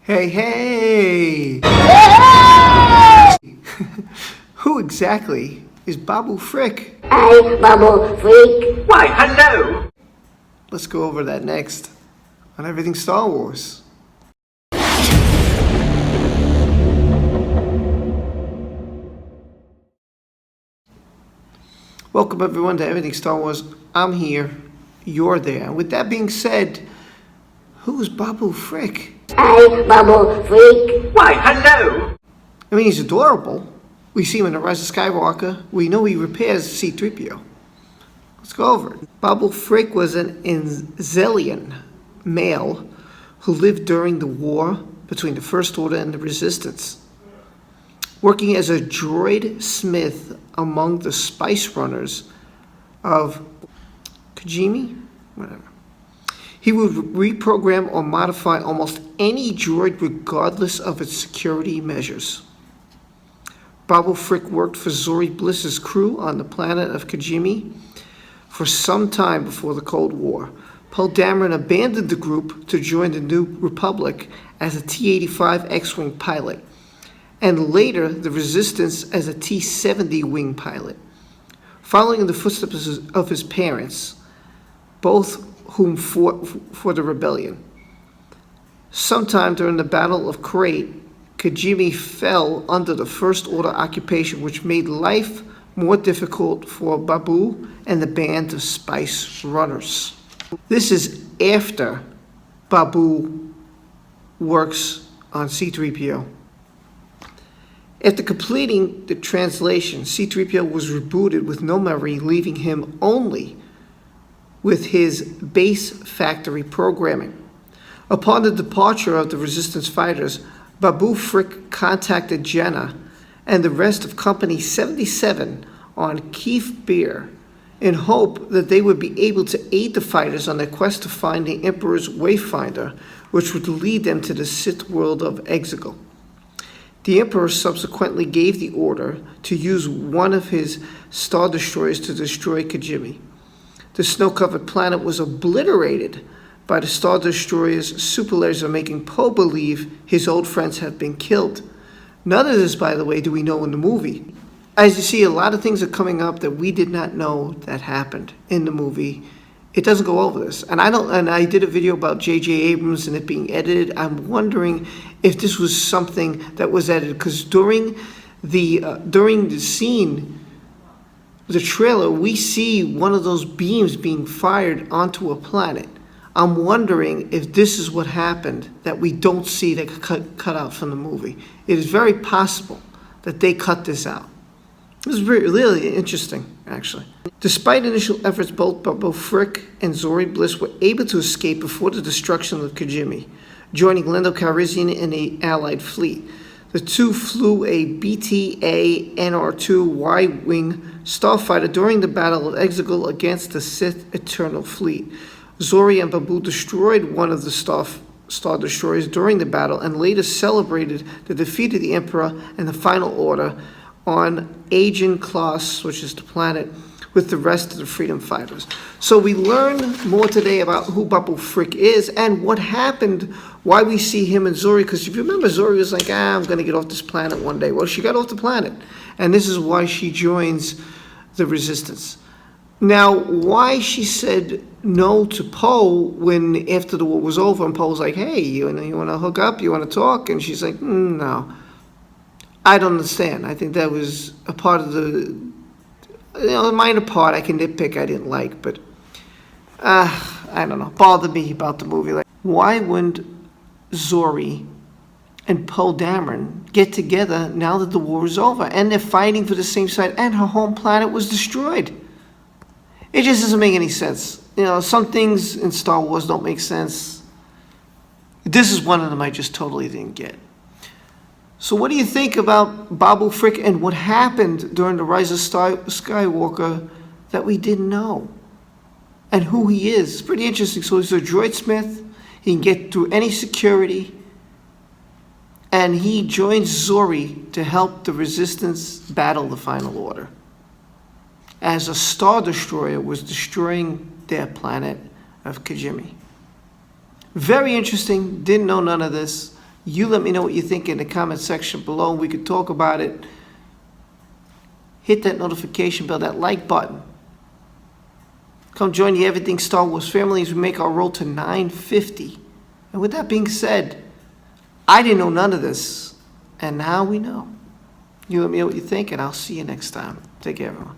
Hey, hey! Who exactly is Babu Frik? Hi, Babu Frik. Why, hello! Let's go over that next on Everything Star Wars. Welcome everyone to Everything Star Wars. I'm here, you're there. And with that being said, who's Babu Frik? Hi, Babu Frik. Why, hello! I mean, he's adorable. We see him in The Rise of Skywalker. We know he repairs C-3PO. Let's go over it. Babu Frik was an Anzelian male who lived during the war between the First Order and the Resistance, working as a droid smith among the spice runners of Kijimi, whatever. He would reprogram or modify almost any droid regardless of its security measures. Babu Frik worked for Zori Bliss's crew on the planet of Kijimi for some time before the Cold War. Poe Dameron abandoned the group to join the New Republic as a T-85 X-Wing pilot, and later the Resistance as a T-70 wing pilot. Following in the footsteps of his parents, both whom fought for the rebellion. Sometime during the Battle of Crate, Kijimi fell under the First Order occupation, which made life more difficult for Babu and the band of spice runners. This is after Babu works on C-3PO. After completing the translation, C-3PO was rebooted with no memory, leaving him only with his base factory programming. Upon the departure of the Resistance fighters, Babu Frik contacted Jenna and the rest of Company 77 on Keef Beer in hope that they would be able to aid the fighters on their quest to find the Emperor's Wayfinder, which would lead them to the Sith world of Exegol. The Emperor subsequently gave the order to use one of his Star Destroyers to destroy Kijimi. The snow-covered planet was obliterated by the Star Destroyer's super laser, making Poe believe his old friends have been killed. None of this, by the way, do we know in the movie. As you see, a lot of things are coming up that we did not know that happened in the movie. It doesn't go over this. And I did a video about J.J. Abrams and it being edited. I'm wondering if this was something that was edited, because during the scene, the trailer, we see one of those beams being fired onto a planet. I'm wondering if this is what happened that we don't see that cut out from the movie. It is very possible that they cut this out. This is really interesting, actually. Despite initial efforts, both Babu Frik and Zori Bliss were able to escape before the destruction of Kijimi, joining Lando Calrissian in the Allied fleet. The two flew a BTA NR-2 Y-wing starfighter during the Battle of Exegol against the Sith Eternal Fleet. Zori and Babu destroyed one of the Star Destroyers during the battle and later celebrated the defeat of the Emperor and the Final Order on Aegon Klaus, which is the planet, with the rest of the Freedom Fighters. So we learn more today about who Babu Frik is and what happened, why we see him and Zori. Because if you remember, Zori was like, I'm going to get off this planet one day. Well, she got off the planet. And this is why she joins the Resistance. Now, why she said no to Poe when after the war was over, and Poe was like, hey, you want to hook up? You want to talk? And she's like, no. I don't understand. I think that was a part of the, a minor part I can nitpick I didn't like, but I don't know, bothered me about the movie. Like, why wouldn't Zori and Poe Dameron get together now that the war is over and they're fighting for the same side and her home planet was destroyed? It just doesn't make any sense. Some things in Star Wars don't make sense. This is one of them I just totally didn't get. So what do you think about Babu Frik and what happened during the Rise of Skywalker that we didn't know? And who he is? It's pretty interesting. So he's a droid smith. He can get through any security. And he joins Zori to help the Resistance battle the Final Order, as a Star Destroyer was destroying their planet of Kijimi. Very interesting. Didn't know none of this. You let me know what you think in the comment section below. We could talk about it. Hit that notification bell, that like button. Come join the Everything Star Wars family as we make our road to 950. And with that being said, I didn't know none of this, and now we know. You let me know what you think, and I'll see you next time. Take care, everyone.